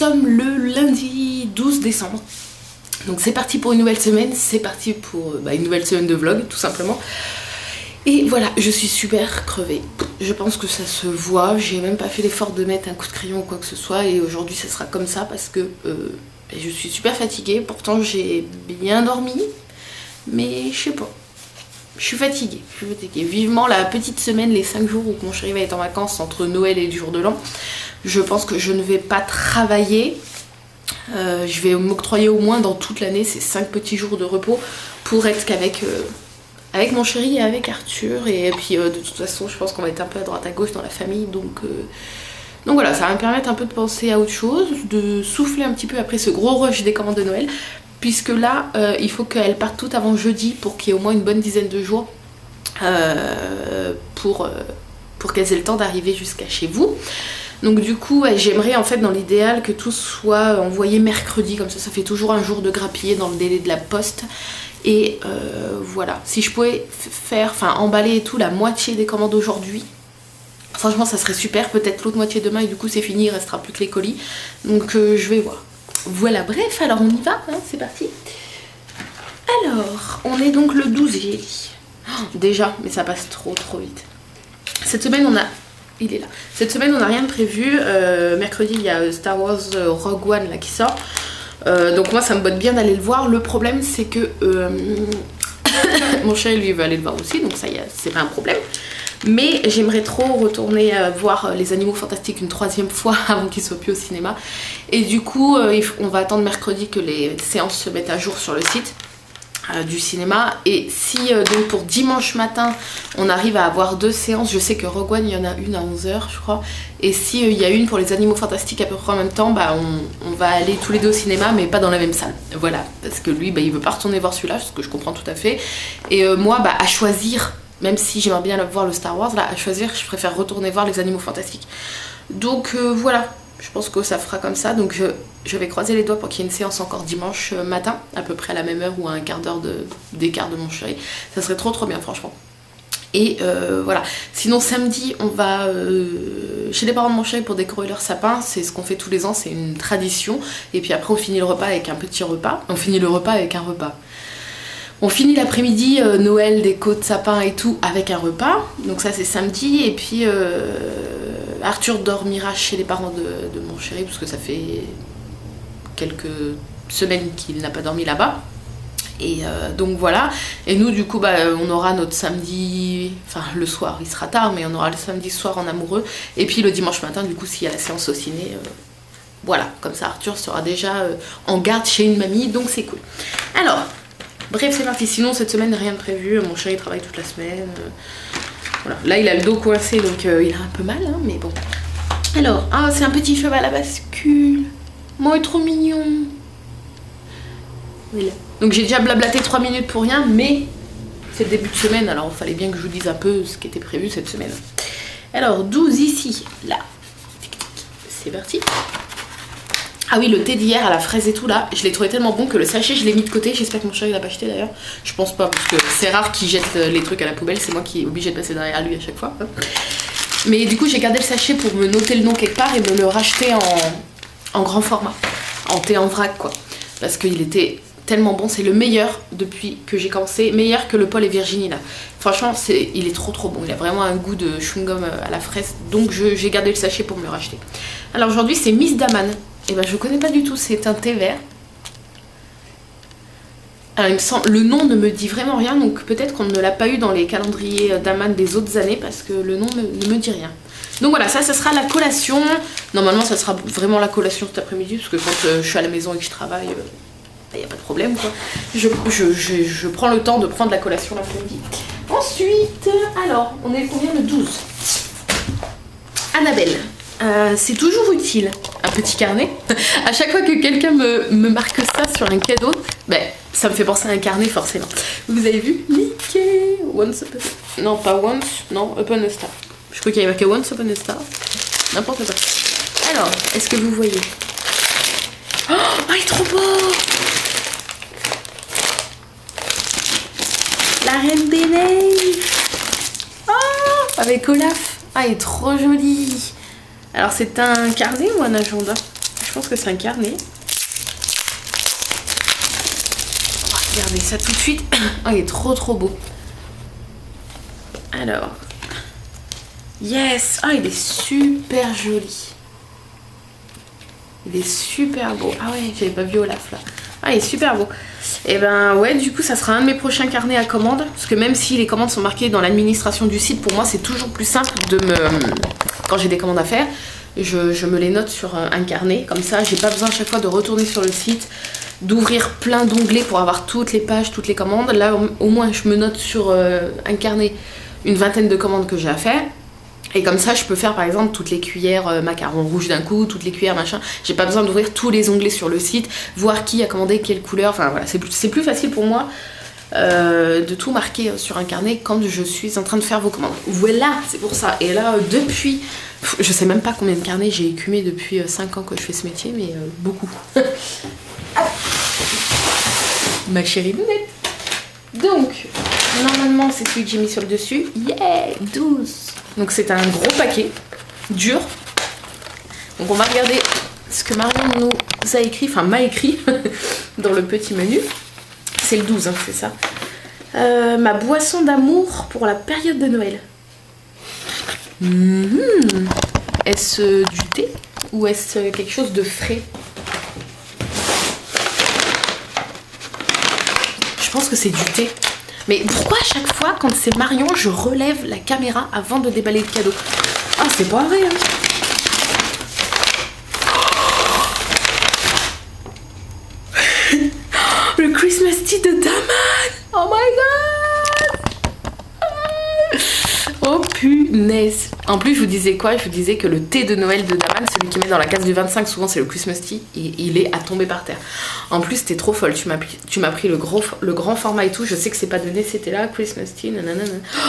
sommes le lundi 12 décembre. Donc c'est parti pour une nouvelle semaine, c'est parti pour une nouvelle semaine de vlog tout simplement. Et voilà, je suis super crevée. Je pense que ça se voit, j'ai même pas fait l'effort de mettre un coup de crayon ou quoi que ce soit. Et aujourd'hui ça sera comme ça parce que je suis super fatiguée. Pourtant j'ai bien dormi, mais je sais pas. Je suis fatiguée. Vivement la petite semaine, les 5 jours où mon chéri va être en vacances entre Noël et du jour de l'an. Je pense que je ne vais pas travailler. Je vais m'octroyer au moins dans toute l'année ces 5 petits jours de repos pour être qu'avec avec mon chéri et avec Arthur. Et puis de toute façon je pense qu'on va être un peu à droite à gauche dans la famille. Donc voilà, ça va me permettre un peu de penser à autre chose, de souffler un petit peu après ce gros rush des commandes de Noël. Puisque là, il faut qu'elles partent toutes avant jeudi pour qu'il y ait au moins une bonne dizaine de jours pour qu'elles aient le temps d'arriver jusqu'à chez vous. Donc du coup, j'aimerais en fait dans l'idéal que tout soit envoyé mercredi, comme ça fait toujours un jour de grappiller dans le délai de la poste. Et voilà, si je pouvais emballer et tout la moitié des commandes aujourd'hui, franchement ça serait super, peut-être l'autre moitié demain et du coup c'est fini, il restera plus que les colis. Donc je vais voir. Voilà, bref, alors on y va, hein, c'est parti. Alors, on est donc le 12, j'ai dit. Oh, déjà, mais ça passe trop vite. Cette semaine, il est là. Cette semaine, on n'a rien de prévu. Mercredi, il y a Star Wars Rogue One là, qui sort. Donc moi, ça me botte bien d'aller le voir. Le problème, c'est que mon chéri, lui, veut aller le voir aussi. Donc ça, c'est pas un problème. Mais j'aimerais trop retourner voir les Animaux Fantastiques une 3e fois avant qu'ils soient plus au cinéma. Et du coup, on va attendre mercredi que les séances se mettent à jour sur le site du cinéma. Et si donc pour dimanche matin, on arrive à avoir 2 séances, je sais que Rogue One, il y en a une à 11h je crois. Et si il y a une pour les Animaux Fantastiques à peu près en même temps, on va aller tous les 2 au cinéma, mais pas dans la même salle. Voilà, parce que lui, il veut pas retourner voir celui-là, ce que je comprends tout à fait. Et moi, à choisir... Même si j'aimerais bien voir le Star Wars, là, à choisir, je préfère retourner voir les Animaux Fantastiques. Donc voilà, je pense que ça fera comme ça. Donc je vais croiser les doigts pour qu'il y ait une séance encore dimanche matin, à peu près à la même heure ou à un quart d'heure d'écart de mon chéri. Ça serait trop bien, franchement. Et voilà. Sinon, samedi, on va chez les parents de mon chéri pour décorer leur sapin. C'est ce qu'on fait tous les ans, c'est une tradition. Et puis après, on finit le repas avec un petit repas. On finit le repas avec un repas. On finit l'après-midi, Noël, déco de sapin et tout, avec un repas. Donc ça c'est samedi. Et puis Arthur dormira chez les parents de mon chéri, parce que ça fait quelques semaines qu'il n'a pas dormi là-bas. Et donc voilà. Et nous du coup on aura notre samedi, le soir, il sera tard, mais on aura le samedi soir en amoureux. Et puis le dimanche matin du coup s'il y a la séance au ciné, voilà, comme ça Arthur sera déjà en garde chez une mamie, donc c'est cool. Alors... Bref, c'est parti. Sinon, cette semaine, rien de prévu. Mon chéri travaille toute la semaine. Voilà. Là, il a le dos coincé, donc il a un peu mal, hein, mais bon. Alors, c'est un petit cheval à bascule. Moi, il est trop mignon. Voilà. Donc, j'ai déjà blablaté 3 minutes pour rien, mais c'est le début de semaine, alors il fallait bien que je vous dise un peu ce qui était prévu cette semaine. Alors, 12 ici, là. C'est parti. Ah oui, le thé d'hier à la fraise et tout là, je l'ai trouvé tellement bon que le sachet je l'ai mis de côté. J'espère que mon chéri l'a pas acheté d'ailleurs. Je pense pas, parce que c'est rare qu'il jette les trucs à la poubelle. C'est moi qui est obligée de passer derrière lui à chaque fois. Mais du coup j'ai gardé le sachet pour me noter le nom quelque part et me le racheter en grand format. En thé en vrac quoi. Parce qu'il était tellement bon, c'est le meilleur depuis que j'ai commencé. Meilleur que le Paul et Virginie là. Franchement il est trop bon. Il a vraiment un goût de chewing-gum à la fraise. Donc j'ai gardé le sachet pour me le racheter. Alors aujourd'hui c'est Miss Daman. Et je connais pas du tout, c'est un thé vert. Alors il me semble, le nom ne me dit vraiment rien, donc peut-être qu'on ne l'a pas eu dans les calendriers d'Aman des autres années parce que le nom ne me dit rien. Donc voilà, ça sera la collation. Normalement ça sera vraiment la collation cet après-midi parce que quand je suis à la maison et que je travaille, il n'y a pas de problème quoi. Je prends le temps de prendre la collation l'après-midi. Ensuite, alors, on est combien le 12 ? Annabelle. C'est toujours utile, un petit carnet. À chaque fois que quelqu'un me marque ça sur un cadeau, ça me fait penser à un carnet forcément. Vous avez vu Mickey Once Upon a... Non, pas Once, non, Upon a Star. Je crois qu'il y avait marqué Once Upon a Star. N'importe quoi. Alors, est-ce que vous voyez? Oh, il est trop beau! La Reine des Neiges! Oh, avec Olaf. Ah, il est trop joli. Alors c'est un carnet ou un agenda? Je pense que c'est un carnet. On va regarder ça tout de suite. Oh, il est trop beau. Alors. Yes! Ah, il est super joli. Il est super beau. Ah ouais, j'avais pas vu Olaf là. Ah, il est super beau. Et ben ouais, du coup, ça sera un de mes prochains carnets à commande. Parce que même si les commandes sont marquées dans l'administration du site, pour moi, c'est toujours plus simple de me... Quand j'ai des commandes à faire, je me les note sur un carnet. Comme ça, j'ai pas besoin à chaque fois de retourner sur le site, d'ouvrir plein d'onglets pour avoir toutes les pages, toutes les commandes. Là, au moins, je me note sur un carnet une vingtaine de commandes que j'ai à faire. Et comme ça, je peux faire par exemple toutes les cuillères macarons rouges d'un coup, toutes les cuillères machin. J'ai pas besoin d'ouvrir tous les onglets sur le site, voir qui a commandé quelle couleur. Enfin voilà, c'est plus facile pour moi de tout marquer sur un carnet quand je suis en train de faire vos commandes. Voilà, c'est pour ça. Et là, depuis, je sais même pas combien de carnets j'ai écumé depuis 5 ans que je fais ce métier, mais beaucoup. Ma chérie Lounette. Donc, normalement, c'est celui que j'ai mis sur le dessus. Yeah, 12. Donc c'est un gros paquet, dur. Donc on va regarder ce que Marion nous a écrit, enfin m'a écrit dans le petit menu. C'est le 12, hein, c'est ça. Ma boisson d'amour pour la période de Noël. Est-ce du thé ou est-ce quelque chose de frais? Je pense que c'est du thé. Mais pourquoi à chaque fois, quand c'est Marion, je relève la caméra avant de déballer le cadeau? Ah, c'est pas vrai, hein. Le Christmas tea de Daman. Oh my god. Oh punaise. En plus, je vous disais quoi? Je vous disais que le thé de Noël de Daman, celui qui met dans la case du 25, souvent c'est le Christmas tea, et il est à tomber par terre. En plus, t'es trop folle. Tu m'as pris le grand format et tout. Je sais que c'est pas donné, c'était là, Christmas tea, nanana. Oh,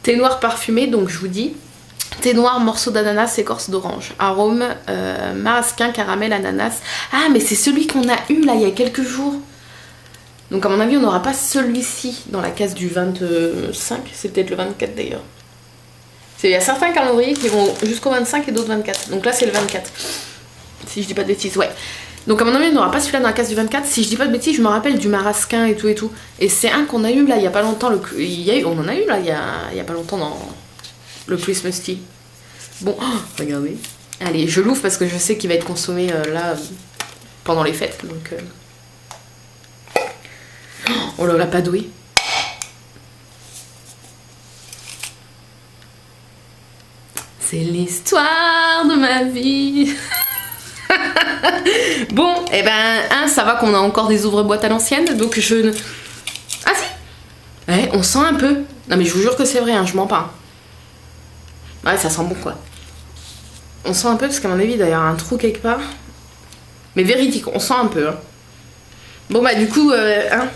thé noir parfumé, donc je vous dis. Thé noir, morceau d'ananas, écorce d'orange. Arôme, marasquin, caramel, ananas. Ah, mais c'est celui qu'on a eu là il y a quelques jours. Donc à mon avis, on n'aura pas celui-ci dans la case du 25. C'est peut-être le 24 d'ailleurs. Il y a certains calendriers qui vont jusqu'au 25 et d'autres 24. Donc là, c'est le 24. Si je dis pas de bêtises, ouais. Donc à mon avis, on n'aura pas celui-là dans la case du 24. Si je dis pas de bêtises, je me rappelle du marasquin et tout et tout. Et c'est un qu'on a eu là il y a pas longtemps. On en a eu là il y a pas longtemps dans le Christmas tea. Bon, oh, regardez. Allez, je l'ouvre parce que je sais qu'il va être consommé là pendant les fêtes. Donc, oh là là, pas doué. C'est l'histoire de ma vie. Bon, et eh ben, ça va qu'on a encore des ouvre-boîtes à l'ancienne, donc je ne... Ah si. Ouais, on sent un peu. Non mais je vous jure que c'est vrai, hein, je mens pas. Ouais, ça sent bon quoi. On sent un peu parce qu'à mon avis, il doit y avoir un trou quelque part. Mais véridique, on sent un peu. Hein. Bon bah du coup, hein.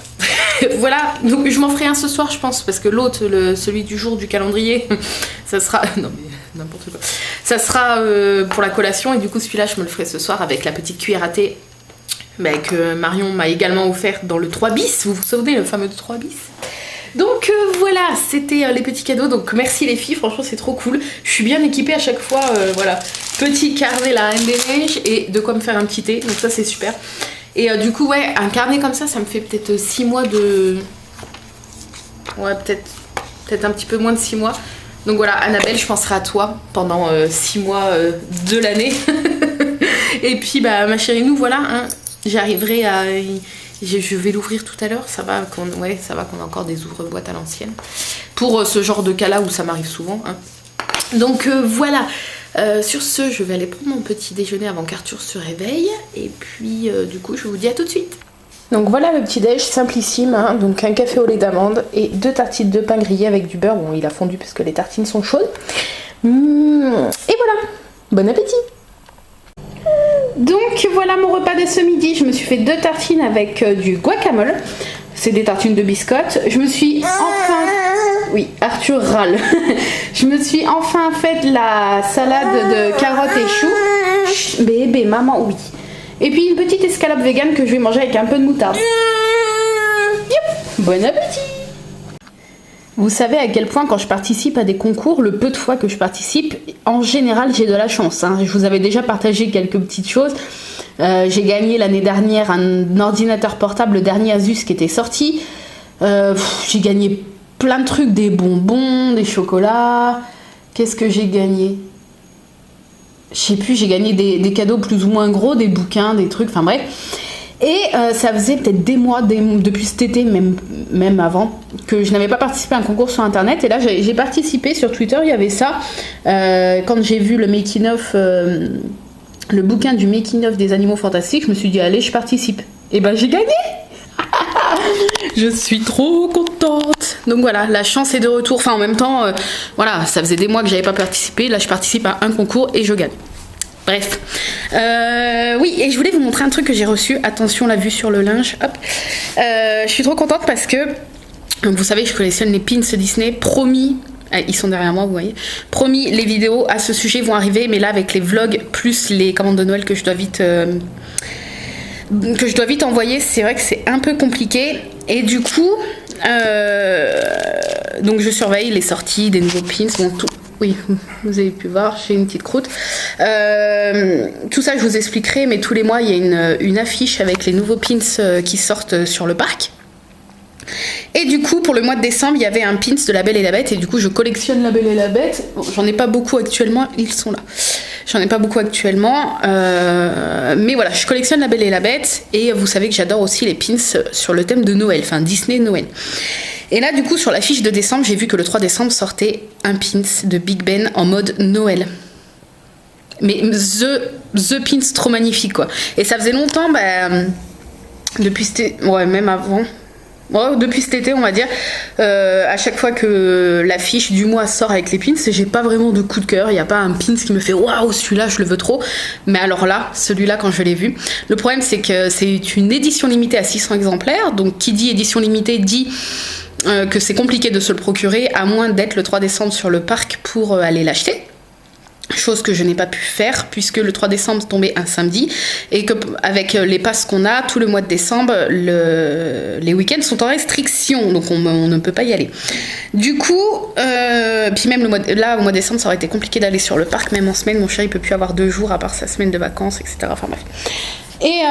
Voilà, donc je m'en ferai un ce soir je pense, parce que l'autre, celui du jour du calendrier, ça sera... Non mais n'importe quoi. Ça sera pour la collation, et du coup celui-là je me le ferai ce soir avec la petite cuillère à thé que Marion m'a également offert dans le 3 bis. Vous vous souvenez, le fameux 3 bis? Donc voilà, c'était les petits cadeaux, donc merci les filles, franchement c'est trop cool. Je suis bien équipée à chaque fois, voilà. Petit carnet la Reine des Neiges et de quoi me faire un petit thé, donc ça c'est super. Et du coup ouais, un carnet comme ça me fait peut-être 6 mois de... Ouais, peut-être un petit peu moins de 6 mois. Donc voilà, Annabelle, je penserai à toi pendant 6 mois de l'année. Et puis bah ma chérie, nous voilà, hein, j'arriverai à... Je vais l'ouvrir tout à l'heure, ça va qu'on a encore des ouvre-boîtes à l'ancienne. Pour ce genre de cas là où ça m'arrive souvent. Hein. Donc voilà, sur ce, je vais aller prendre mon petit déjeuner avant qu'Arthur se réveille. Et puis du coup, je vous dis à tout de suite. Donc voilà le petit déj simplissime, hein. Donc un café au lait d'amande et 2 tartines de pain grillé avec du beurre. Bon, il a fondu parce que les tartines sont chaudes. Et voilà, bon appétit. Donc voilà mon repas de ce midi. Je me suis fait 2 tartines avec du guacamole. C'est des tartines de biscottes. Je me suis enfin... Oui, Arthur râle. Je me suis enfin fait la salade de carottes et choux. Chut, bébé, maman, oui. Et puis une petite escalope vegan que je vais manger avec un peu de moutarde. Yep. Bon appétit. Vous savez à quel point quand je participe à des concours, le peu de fois que je participe, en général j'ai de la chance. Hein. Je vous avais déjà partagé quelques petites choses. J'ai gagné l'année dernière un ordinateur portable, le dernier Asus qui était sorti. J'ai gagné plein de trucs, des bonbons, des chocolats. Qu'est-ce que j'ai gagné? Je sais plus, j'ai gagné des cadeaux plus ou moins gros, des bouquins, des trucs, enfin bref. Et ça faisait peut-être des mois, depuis cet été, même avant, que je n'avais pas participé à un concours sur internet. Et là, j'ai participé sur Twitter, il y avait ça. Quand j'ai vu le making-of, le bouquin du making-of des Animaux Fantastiques, je me suis dit, allez, je participe. Et ben, j'ai gagné. Je suis trop contente. Donc voilà, la chance est de retour. Enfin, en même temps, voilà, ça faisait des mois que j'avais pas participé. Là, je participe à un concours et je gagne. Bref. Oui, et je voulais vous montrer un truc que j'ai reçu. Attention, la vue sur le linge. Hop. Je suis trop contente parce que, vous savez, je collectionne les pins Disney. Promis. Ils sont derrière moi, vous voyez. Promis, les vidéos à ce sujet vont arriver. Mais là, avec les vlogs plus les commandes de Noël que je dois vite envoyer, c'est vrai que c'est un peu compliqué. Et du coup, donc je surveille les sorties des nouveaux pins. Bon, tout. Oui, vous avez pu voir, j'ai une petite croûte. Tout ça, je vous expliquerai, mais tous les mois, il y a une affiche avec les nouveaux pins qui sortent sur le parc. Et du coup, pour le mois de décembre, il y avait un pins de La Belle et la Bête, et du coup, je collectionne La Belle et la Bête. Bon, j'en ai pas beaucoup actuellement, ils sont là. J'en ai pas beaucoup actuellement, mais voilà, je collectionne La Belle et la Bête, et vous savez que j'adore aussi les pins sur le thème de Noël, enfin Disney Noël. Et là, du coup, sur la fiche de décembre, j'ai vu que le 3 décembre sortait un pins de Big Ben en mode Noël. Mais the pins trop magnifique, quoi. Et ça faisait longtemps, depuis cet été, ouais, même avant. Ouais, depuis cet été, on va dire, à chaque fois que l'affiche du mois sort avec les pins, j'ai pas vraiment de coup de cœur. Il n'y a pas un pins qui me fait waouh, celui-là, je le veux trop. Mais alors là, celui-là, quand je l'ai vu, le problème, c'est que c'est une édition limitée à 600 exemplaires. Donc, qui dit édition limitée dit que c'est compliqué de se le procurer, à moins d'être le 3 décembre sur le parc pour aller l'acheter. Chose que je n'ai pas pu faire puisque le 3 décembre tombait un samedi et que avec les passes qu'on a tout le mois de décembre, les week-ends sont en restriction, donc on ne peut pas y aller. Du coup, puis même au mois de décembre, ça aurait été compliqué d'aller sur le parc, même en semaine. Mon chéri il peut plus avoir 2 jours à part sa semaine de vacances, etc. Enfin bref. Et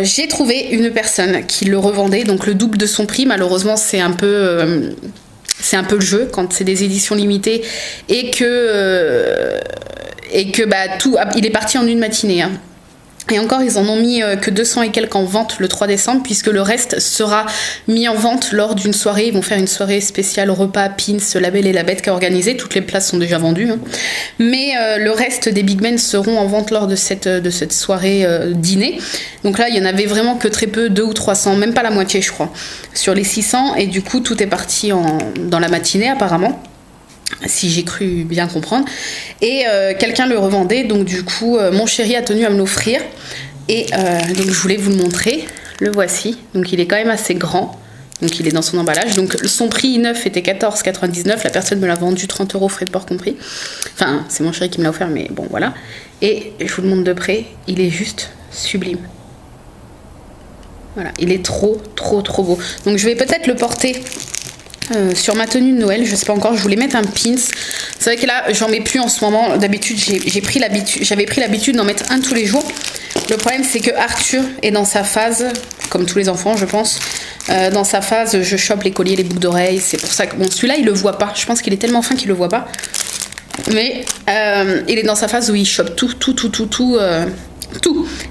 j'ai trouvé une personne qui le revendait, donc le double de son prix. Malheureusement, c'est un peu le jeu quand c'est des éditions limitées et que tout, il est parti en une matinée. Hein. Et encore, ils en ont mis que 200 et quelques en vente le 3 décembre, puisque le reste sera mis en vente lors d'une soirée. Ils vont faire une soirée spéciale repas, pins, La Belle et la Bête qui est organisée. Toutes les places sont déjà vendues. Hein. Mais le reste des Big Ben seront en vente lors de cette soirée dîner. Donc là, il y en avait vraiment que très peu, 200 ou 300, même pas la moitié, je crois, sur les 600. Et du coup, tout est parti dans la matinée, apparemment. Si j'ai cru bien comprendre. Et quelqu'un le revendait, donc du coup mon chéri a tenu à me l'offrir et donc je voulais vous le montrer. Le voici, donc il est quand même assez grand, donc il est dans son emballage. Donc son prix neuf était 14,99, la personne me l'a vendu 30 €, frais de port compris. Enfin c'est mon chéri qui me l'a offert, mais bon voilà. Et je vous le montre de près, il est juste sublime. Voilà, il est trop beau. Donc je vais peut-être le porter sur ma tenue de Noël, je sais pas encore, je voulais mettre un pins. C'est vrai que là, j'en mets plus en ce moment. D'habitude, j'avais pris l'habitude d'en mettre un tous les jours. Le problème, c'est que Arthur est dans sa phase, comme tous les enfants, je pense, dans sa phase, je chope les colliers, les boucles d'oreilles. C'est pour ça que, bon, celui-là, il le voit pas. Je pense qu'il est tellement fin qu'il le voit pas. Mais il est dans sa phase où il chope tout.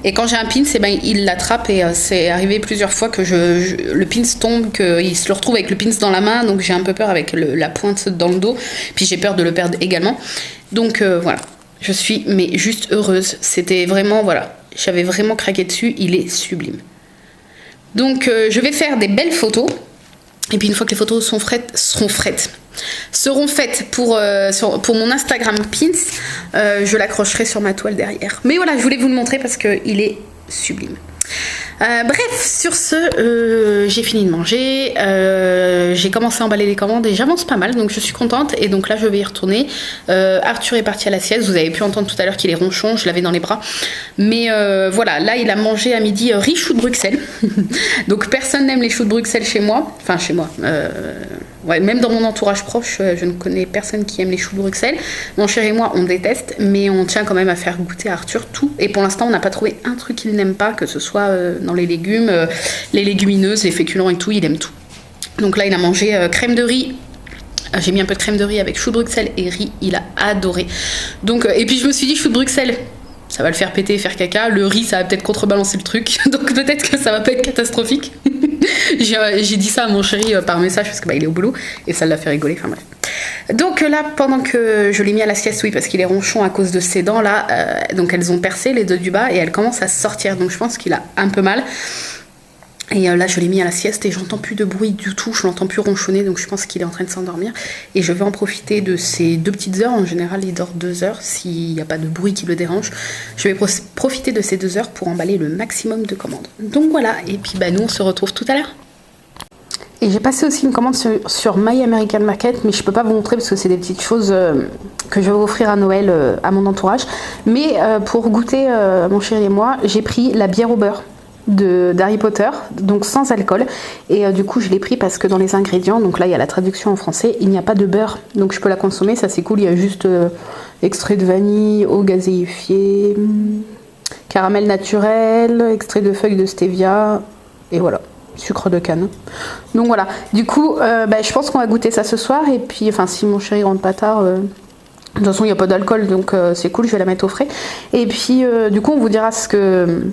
Et quand j'ai un pins, il l'attrape et c'est arrivé plusieurs fois que le pins tombe, qu'il se le retrouve avec le pins dans la main, donc j'ai un peu peur avec la pointe dans le dos, puis j'ai peur de le perdre également. Donc voilà, je suis juste heureuse. C'était vraiment, voilà, j'avais vraiment craqué dessus, il est sublime. Donc je vais faire des belles photos, et puis une fois que les photos seront faites pour mon Instagram pins, je l'accrocherai sur ma toile derrière. Mais voilà, je voulais vous le montrer parce qu'il est sublime. Bref, sur ce, j'ai fini de manger, j'ai commencé à emballer les commandes et j'avance pas mal, donc je suis contente. Et donc là, je vais y retourner. Arthur est parti à la sieste, vous avez pu entendre tout à l'heure qu'il est ronchon, je l'avais dans les bras. Mais voilà, là, il a mangé à midi riz choux de Bruxelles. Donc personne n'aime les choux de Bruxelles chez moi, enfin chez moi. Ouais, même dans mon entourage proche, je ne connais personne qui aime les choux de Bruxelles. Mon chéri et moi, on déteste, mais on tient quand même à faire goûter à Arthur tout. Et pour l'instant, on n'a pas trouvé un truc qu'il n'aime pas, que ce soit dans les légumes, les légumineuses, les féculents et tout, il aime tout. Donc là, il a mangé crème de riz. J'ai mis un peu de crème de riz avec choux de Bruxelles et riz, il a adoré. Donc, et puis je me suis dit, choux de Bruxelles, ça va le faire péter et faire caca. Le riz, ça va peut-être contrebalancer le truc. Donc peut-être que ça va pas être catastrophique. J'ai dit ça à mon chéri par message parce que il est au boulot et ça l'a fait rigoler. Enfin bref. Donc là, pendant que je l'ai mis à la sieste, oui, parce qu'il est ronchon à cause de ses dents là, donc elles ont percé les deux du bas et elles commencent à sortir. Donc je pense qu'il a un peu mal. Et là, je l'ai mis à la sieste et j'entends plus de bruit du tout, je l'entends plus ronchonner, donc je pense qu'il est en train de s'endormir. Et je vais en profiter de ces 2 petites heures. En général, il dort 2 heures s'il n'y a pas de bruit qui le dérange. Je vais profiter de ces 2 heures pour emballer le maximum de commandes. Donc voilà, et puis nous, on se retrouve tout à l'heure. Et j'ai passé aussi une commande sur My American Market, mais je peux pas vous montrer parce que c'est des petites choses que je vais offrir à Noël à mon entourage. Mais pour goûter, mon chéri et moi, j'ai pris la bière au beurre d'Harry Potter, donc sans alcool. Et du coup, je l'ai pris parce que dans les ingrédients, donc là, il y a la traduction en français, il n'y a pas de beurre. Donc je peux la consommer, ça c'est cool. Il y a juste extrait de vanille, eau gazéifiée, caramel naturel, extrait de feuilles de stevia, et voilà. Sucre de canne. Donc voilà, du coup je pense qu'on va goûter ça ce soir. Et puis enfin si mon chéri rentre pas tard, de toute façon il n'y a pas d'alcool, donc c'est cool, je vais la mettre au frais. Et puis du coup on vous dira ce que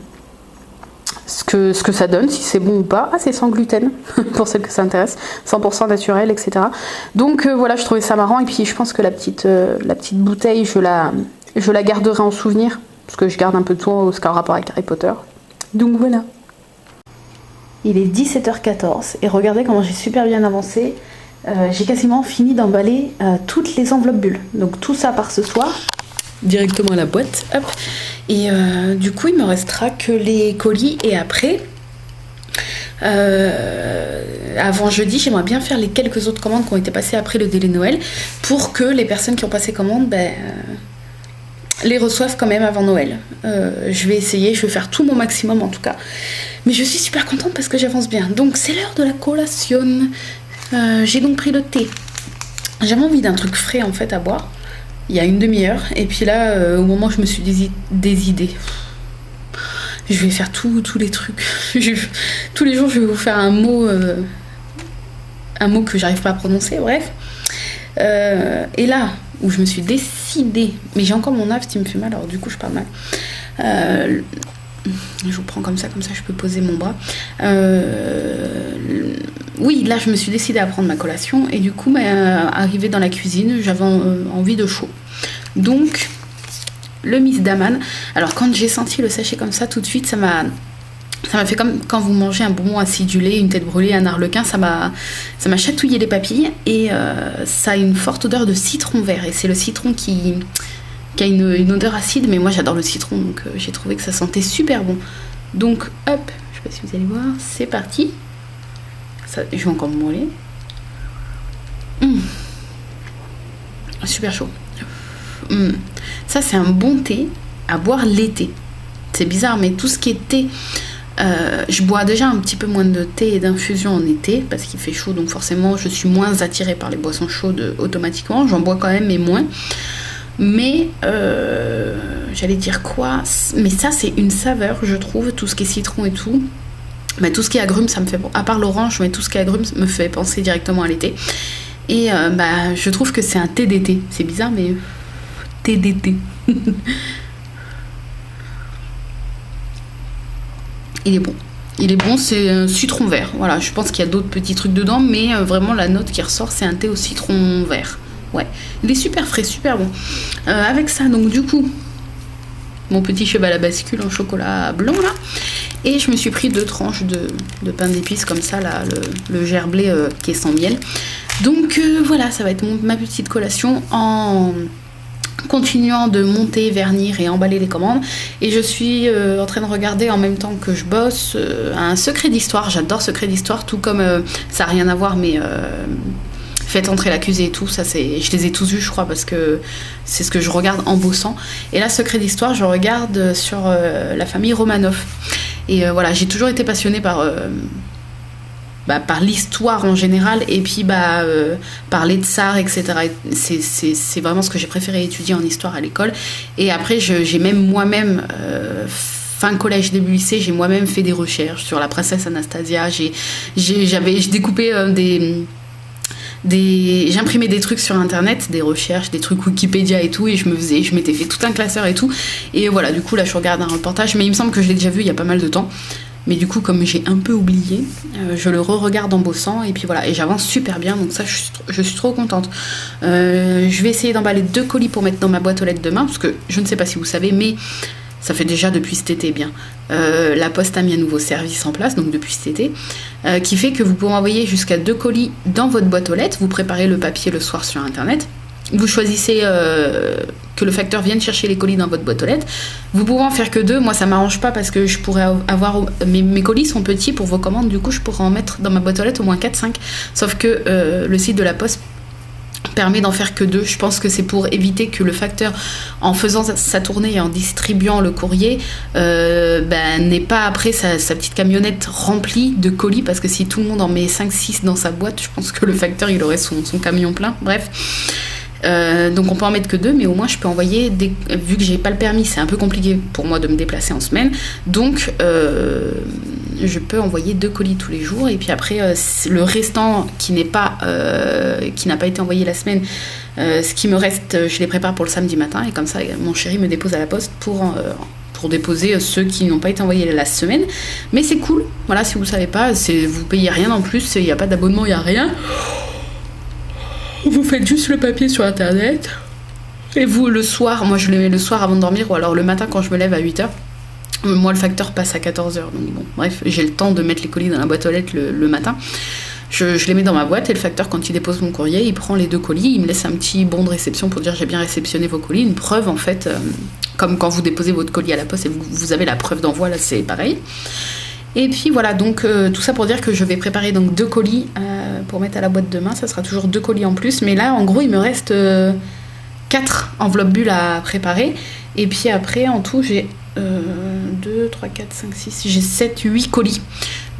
ça donne, si c'est bon ou pas. Ah, c'est sans gluten pour celles que ça intéresse, 100% naturel, etc. Donc voilà, je trouvais ça marrant. Et puis je pense que la petite bouteille, je la garderai en souvenir, parce que je garde un peu de tout ce qui a rapport avec Harry Potter. Donc voilà. Il est 17h14 et regardez comment j'ai super bien avancé. J'ai quasiment fini d'emballer toutes les enveloppes bulles. Donc tout ça part ce soir, directement à la boîte. Hop. Et du coup, il me restera que les colis. Et après, avant jeudi, j'aimerais bien faire les quelques autres commandes qui ont été passées après le délai Noël pour que les personnes qui ont passé commande les reçoivent quand même avant Noël. Je vais essayer, je vais faire tout mon maximum en tout cas. Mais je suis super contente parce que j'avance bien. Donc c'est l'heure de la collation. J'ai donc pris le thé. J'avais envie d'un truc frais en fait à boire. Il y a une demi-heure. Et puis là, au moment où je me suis des idées. Je vais faire tous les trucs. Tous les jours, je vais vous faire un mot que j'arrive pas à prononcer, bref. Et là, où je me suis décidée, mais j'ai encore mon aft qui me fait mal, alors du coup je parle mal. Je vous prends comme ça je peux poser mon bras. Oui, là je me suis décidée à prendre ma collation et du coup, arrivée dans la cuisine, j'avais envie de chaud. Donc, le Miss Daman. Alors quand j'ai senti le sachet comme ça, tout de suite, ça m'a fait comme quand vous mangez un bonbon acidulé, une tête brûlée, un arlequin, ça m'a chatouillé les papilles et ça a une forte odeur de citron vert et c'est le citron qui a une odeur acide, mais moi j'adore le citron, donc j'ai trouvé que ça sentait super bon. Donc hop, je sais pas si vous allez voir, c'est parti. Ça, je vais encore me moller. Super chaud. Ça c'est un bon thé à boire l'été. C'est bizarre, mais tout ce qui est thé, je bois déjà un petit peu moins de thé et d'infusion en été parce qu'il fait chaud, donc forcément je suis moins attirée par les boissons chaudes automatiquement. J'en bois quand même, mais moins. Mais j'allais dire quoi, mais ça c'est une saveur, je trouve, tout ce qui est citron et tout. Mais tout ce qui est agrumes, ça me fait, à part l'orange, mais tout ce qui est agrumes me fait penser directement à l'été. Et je trouve que c'est un thé d'été. C'est bizarre, mais thé d'été. Il est bon, c'est un citron vert. Voilà, je pense qu'il y a d'autres petits trucs dedans, mais vraiment la note qui ressort, c'est un thé au citron vert. Ouais, il est super frais, super bon. Avec ça, donc du coup, mon petit cheval à bascule en chocolat blanc là. Et je me suis pris 2 tranches de pain d'épices comme ça, là, le gerblé qui est sans miel. Donc voilà, ça va être ma petite collation en continuant de monter, vernir et emballer les commandes. Et je suis en train de regarder en même temps que je bosse un secret d'histoire. J'adore secret d'histoire, tout comme ça n'a rien à voir, mais Faites entrer l'accusé et tout, ça c'est, je les ai tous vus je crois parce que c'est ce que je regarde en bossant. Et là, secret d'histoire, je regarde sur la famille Romanov. Et voilà, j'ai toujours été passionnée par l'histoire en général et puis par les tsars, etc. C'est vraiment ce que j'ai préféré étudier en histoire à l'école. Et après, j'ai même moi-même, fin collège, début lycée, j'ai moi-même fait des recherches sur la princesse Anastasia. J'ai découpé j'imprimais des trucs sur internet, des recherches, des trucs Wikipédia et tout, et je m'étais fait tout un classeur et tout. Et voilà, du coup là je regarde un reportage, mais il me semble que je l'ai déjà vu il y a pas mal de temps. Mais du coup, comme j'ai un peu oublié, je le re-regarde en bossant et puis voilà, et j'avance super bien, donc ça je suis trop contente. Je vais essayer d'emballer 2 colis pour mettre dans ma boîte aux lettres demain, parce que je ne sais pas si vous savez, mais ça fait déjà depuis cet été bien. La Poste a mis un nouveau service en place, donc depuis cet été, qui fait que vous pouvez envoyer jusqu'à 2 colis dans votre boîte aux lettres. Vous préparez le papier le soir sur internet. Vous choisissez que le facteur vienne chercher les colis dans votre boîte aux lettres. Vous pouvez en faire que 2. Moi, ça m'arrange pas parce que je pourrais avoir... Mes colis sont petits pour vos commandes. Du coup, je pourrais en mettre dans ma boîte aux lettres au moins 4-5. Sauf que le site de la Poste permet d'en faire que 2. Je pense que c'est pour éviter que le facteur, en faisant sa tournée et en distribuant le courrier, n'ait pas après sa petite camionnette remplie de colis, parce que si tout le monde en met 5-6 dans sa boîte, je pense que le facteur il aurait son camion plein. Bref. Donc on peut en mettre que 2, mais au moins je peux envoyer vu que j'ai pas le permis, c'est un peu compliqué pour moi de me déplacer en semaine, donc je peux envoyer 2 colis tous les jours, et puis après le restant qui n'a pas été envoyé la semaine, ce qui me reste, je les prépare pour le samedi matin, et comme ça mon chéri me dépose à la poste pour déposer ceux qui n'ont pas été envoyés la semaine. Mais c'est cool, voilà, si vous savez pas, vous payez rien en plus, il n'y a pas d'abonnement, il n'y a rien. Vous faites juste le papier sur internet. Et vous, le soir, moi je le mets le soir avant de dormir, ou alors le matin quand je me lève à 8h. Moi, le facteur passe à 14h. Donc bon, bref, j'ai le temps de mettre les colis dans la boîte aux lettres le matin. Je les mets dans ma boîte, et le facteur, quand il dépose mon courrier, il prend les 2 colis, il me laisse un petit bon de réception pour dire j'ai bien réceptionné vos colis. Une preuve, en fait, comme quand vous déposez votre colis à la poste et vous avez la preuve d'envoi, là c'est pareil. Et puis voilà, donc tout ça pour dire que je vais préparer donc 2 colis pour mettre à la boîte demain. Ça sera toujours 2 colis en plus, mais là en gros il me reste 4 enveloppes bulles à préparer. Et puis après en tout j'ai 2, 3, 4, 5, 6, j'ai 7, 8 colis.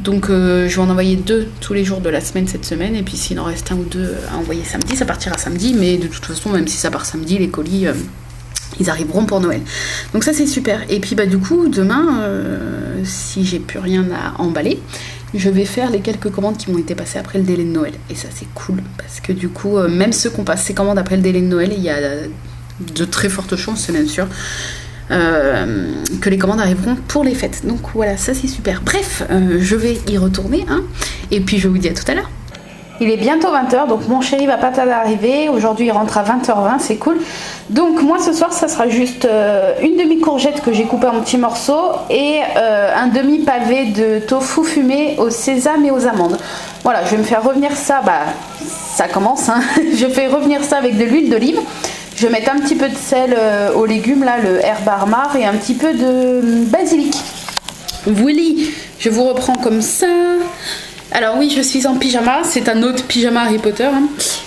Donc je vais en envoyer 2 tous les jours de la semaine cette semaine, et puis s'il en reste 1 ou 2 à envoyer samedi, ça partira samedi. Mais de toute façon, même si ça part samedi, les colis ils arriveront pour Noël. Donc ça c'est super. Et puis du coup demain, si j'ai plus rien à emballer, je vais faire les quelques commandes qui m'ont été passées après le délai de Noël. Et ça c'est cool, parce que du coup même ceux qui ont passé commandes après le délai de Noël, il y a de très fortes chances, c'est même sûr, que les commandes arriveront pour les fêtes. Donc voilà, ça c'est super. Bref, je vais y retourner, hein, et puis je vous dis à tout à l'heure. Il est bientôt 20h, donc mon chéri va pas tarder à arriver. Aujourd'hui, il rentre à 20h20, c'est cool. Donc moi, ce soir, ça sera juste une demi-courgette que j'ai coupée en petits morceaux et un demi-pavé de tofu fumé au sésame et aux amandes. Voilà, je vais me faire revenir ça, ça commence, hein. Je fais revenir ça avec de l'huile d'olive. Je vais mettre un petit peu de sel aux légumes, là, le herbe armar, et un petit peu de basilic. Voilà, je vous reprends comme ça. Alors oui, je suis en pyjama, c'est un autre pyjama Harry Potter, hein,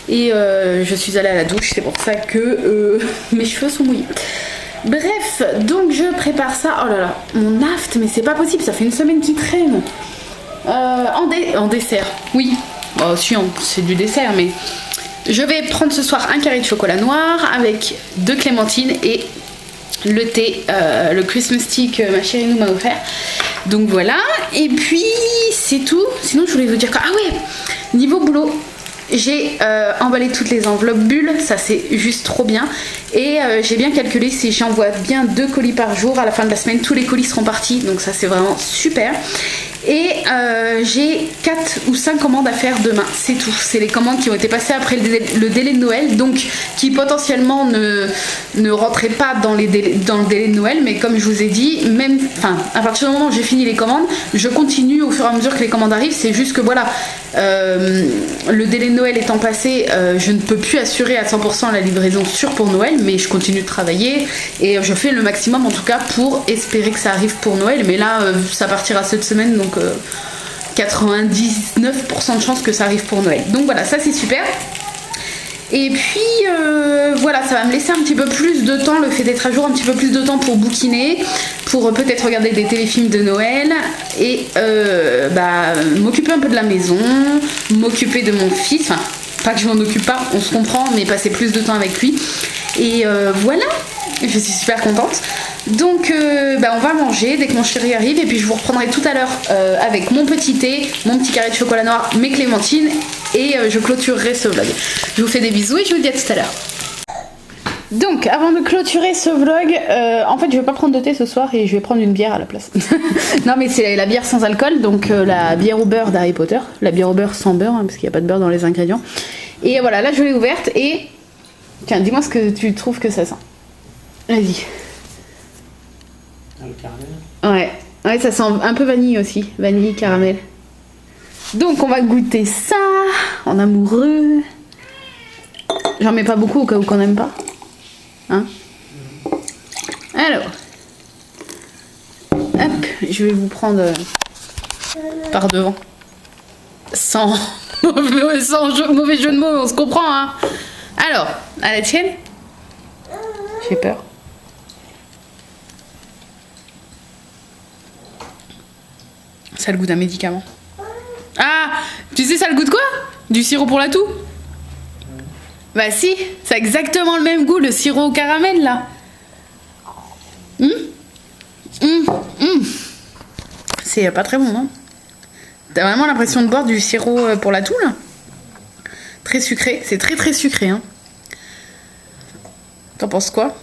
et je suis allée à la douche, c'est pour ça que mes cheveux sont mouillés. Bref, donc je prépare ça. Oh là là, mon aft, mais c'est pas possible, ça fait une semaine qu'il traîne. En dessert, oui. Oh, chiant, c'est du dessert, mais je vais prendre ce soir un carré de chocolat noir avec 2 clémentines et le thé, le Christmas tea que ma chérie nous m'a offert. Donc voilà, et puis c'est tout. Sinon je voulais vous dire quoi. Ah ouais, niveau boulot, j'ai emballé toutes les enveloppes bulles, ça c'est juste trop bien. Et j'ai bien calculé, si j'envoie bien 2 colis par jour, à la fin de la semaine tous les colis seront partis, donc ça c'est vraiment super. Et j'ai 4 ou 5 commandes à faire demain, c'est tout. C'est les commandes qui ont été passées après le délai de Noël, donc qui potentiellement ne rentraient pas dans le délai de Noël, mais comme je vous ai dit, même, à partir du moment où j'ai fini les commandes, je continue au fur et à mesure que les commandes arrivent. C'est juste que voilà, le délai de Noël étant passé, je ne peux plus assurer à 100% la livraison sûre pour Noël, mais je continue de travailler et je fais le maximum en tout cas pour espérer que ça arrive pour Noël. Mais là, ça partira cette semaine, donc 99% de chances que ça arrive pour Noël. Donc voilà, ça c'est super. Et puis voilà, ça va me laisser un petit peu plus de temps, le fait d'être à jour, un petit peu plus de temps pour bouquiner, pour peut-être regarder des téléfilms de Noël et m'occuper un peu de la maison, m'occuper de mon fils, enfin pas que je m'en occupe pas, on se comprend, mais passer plus de temps avec lui. Et voilà, je suis super contente. Donc on va manger dès que mon chéri arrive et puis je vous reprendrai tout à l'heure avec mon petit thé, mon petit carré de chocolat noir, mes clémentines et je clôturerai ce vlog. Je vous fais des bisous et je vous dis à tout à l'heure. Donc avant de clôturer ce vlog, en fait je vais pas prendre de thé ce soir et je vais prendre une bière à la place. Non mais c'est la bière sans alcool, donc la bière au beurre d'Harry Potter, la bière au beurre sans beurre hein, parce qu'il n'y a pas de beurre dans les ingrédients. Et voilà, là je l'ai ouverte et tiens, dis-moi ce que tu trouves que ça sent. Vas-y. Le caramel. Ouais, ça sent un peu vanille aussi, vanille, caramel. Donc on va goûter ça en amoureux. J'en mets pas beaucoup au cas où qu'on n'aime pas. Hein? Alors, hop, je vais vous prendre par devant. Sans mauvais jeu de mots, on se comprend, hein? Alors, à la tienne? J'ai peur. Ça a le goût d'un médicament. Ah, tu sais ça a le goût de quoi? Du sirop pour la toux? Bah si, c'est exactement le même goût, le sirop au caramel là. C'est pas très bon, hein. T'as vraiment l'impression de boire du sirop pour la toux là? Très sucré, c'est très très sucré, hein. T'en penses quoi?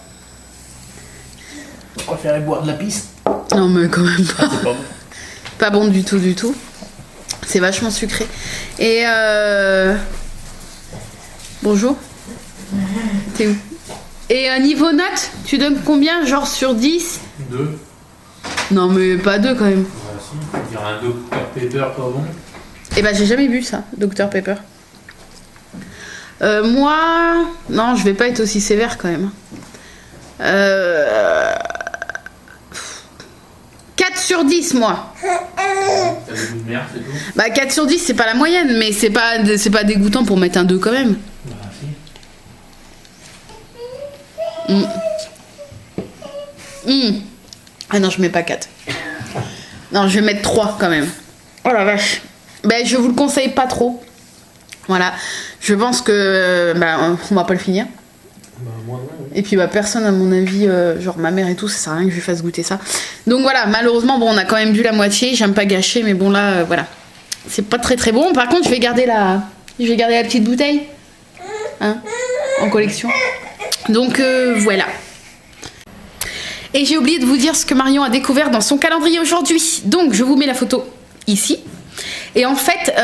Je préférais boire de la pisse. Non mais quand même pas. C'est pas bon. Pas bon du tout, du tout. C'est vachement sucré. Et bonjour. T'es où? Et niveau note, tu donnes combien? Genre sur 10? 2. Non mais pas 2 quand même. Voilà, si. Il y aura un Dr Pepper pas bon. Et bah j'ai jamais vu ça, Dr Pepper. Moi... Non, je vais pas être aussi sévère quand même. 4 sur 10 moi. T'as des goûts de merde, c'est tout. Bah 4 sur 10 c'est pas la moyenne, mais c'est pas dégoûtant pour mettre un 2 quand même. Bah si. Ah non, je mets pas 4. Non, je vais mettre 3 quand même. Oh la vache. Ben je vous le conseille pas trop. Voilà. Je pense que on va pas le finir. Bah moi ouais. Et puis personne à mon avis, genre ma mère et tout, ça sert à rien que je lui fasse goûter ça. Donc voilà, malheureusement bon on a quand même bu la moitié, j'aime pas gâcher, mais bon là voilà. C'est pas très très bon. Par contre je vais garder la petite bouteille. Hein, en collection. Donc voilà. Et j'ai oublié de vous dire ce que Marion a découvert dans son calendrier aujourd'hui. Donc je vous mets la photo ici. Et en fait,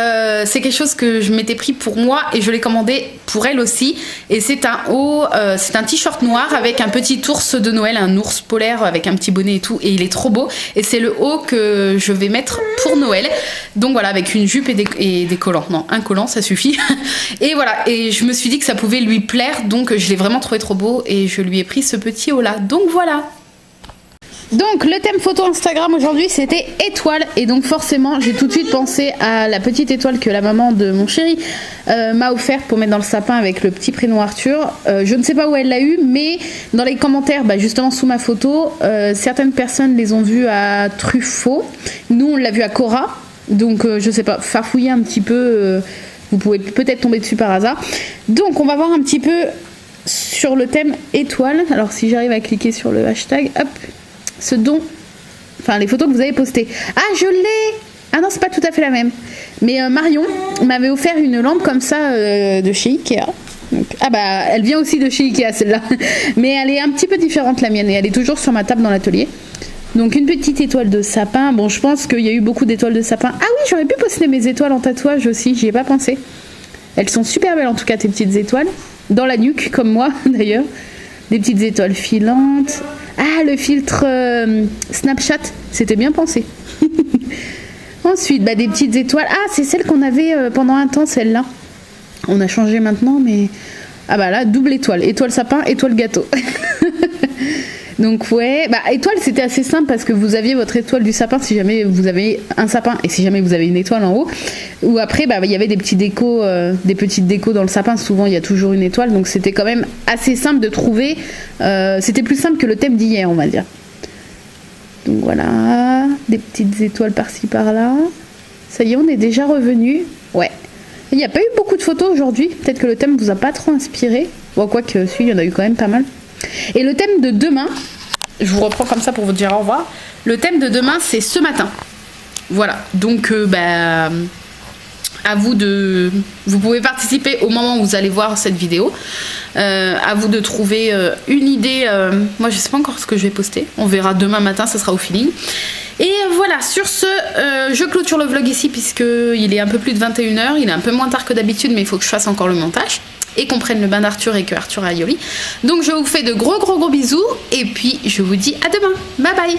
c'est quelque chose que je m'étais pris pour moi et je l'ai commandé pour elle aussi. Et c'est un haut, c'est un t-shirt noir avec un petit ours de Noël, un ours polaire avec un petit bonnet et tout. Et il est trop beau. Et c'est le haut que je vais mettre pour Noël. Donc voilà, avec une jupe et des collants. Non, un collant, ça suffit. Et voilà, et je me suis dit que ça pouvait lui plaire. Donc je l'ai vraiment trouvé trop beau et je lui ai pris ce petit haut là. Donc voilà. Donc le thème photo Instagram aujourd'hui c'était étoile et donc forcément j'ai tout de suite pensé à la petite étoile que la maman de mon chéri m'a offerte pour mettre dans le sapin avec le petit prénom Arthur. Je ne sais pas où elle l'a eu, mais dans les commentaires justement sous ma photo certaines personnes les ont vues à Truffaut, nous on l'a vu à Cora, donc je sais pas, farfouiller un petit peu, vous pouvez peut-être tomber dessus par hasard. Donc on va voir un petit peu sur le thème étoile. Alors si j'arrive à cliquer sur le hashtag, hop, ce dont, enfin les photos que vous avez postées. Ah je l'ai. Ah non c'est pas tout à fait la même. Mais Marion m'avait offert une lampe comme ça de chez Ikea. Donc, ah bah elle vient aussi de chez Ikea celle-là. Mais elle est un petit peu différente la mienne et elle est toujours sur ma table dans l'atelier. Donc une petite étoile de sapin. Bon, je pense qu'il y a eu beaucoup d'étoiles de sapin. Ah oui, j'aurais pu poster mes étoiles en tatouage aussi, j'y ai pas pensé. Elles sont super belles en tout cas, tes petites étoiles. Dans la nuque, comme moi d'ailleurs. Des petites étoiles filantes. Ah, le filtre Snapchat, c'était bien pensé. Ensuite, bah, des petites étoiles. Ah, c'est celle qu'on avait pendant un temps, celle-là. On a changé maintenant, mais... Ah bah là, double étoile. Étoile sapin, étoile gâteau. Donc ouais, bah étoile c'était assez simple parce que vous aviez votre étoile du sapin si jamais vous avez un sapin et si jamais vous avez une étoile en haut. Ou après bah il y avait des petits décos, des petites décos dans le sapin. Souvent il y a toujours une étoile, donc c'était quand même assez simple de trouver. C'était plus simple que le thème d'hier, on va dire. Donc voilà, des petites étoiles par-ci par-là. Ça y est, on est déjà revenu. Ouais. Il n'y a pas eu beaucoup de photos aujourd'hui. Peut-être que le thème vous a pas trop inspiré. Bon, quoique, si, il y en a eu quand même pas mal. Et le thème de demain, je vous reprends comme ça pour vous dire au revoir. Le thème de demain, c'est ce matin. Voilà. Donc, à vous de... Vous pouvez participer au moment où vous allez voir cette vidéo. À vous de trouver une idée. Moi, je sais pas encore ce que je vais poster. On verra demain matin, ça sera au feeling. Et voilà, sur ce, je clôture le vlog ici puisqu'il est un peu plus de 21h. Il est un peu moins tard que d'habitude, mais il faut que je fasse encore le montage. Et qu'on prenne le bain d'Arthur et que Arthur aille au lit. Donc je vous fais de gros bisous. Et puis je vous dis à demain. Bye bye.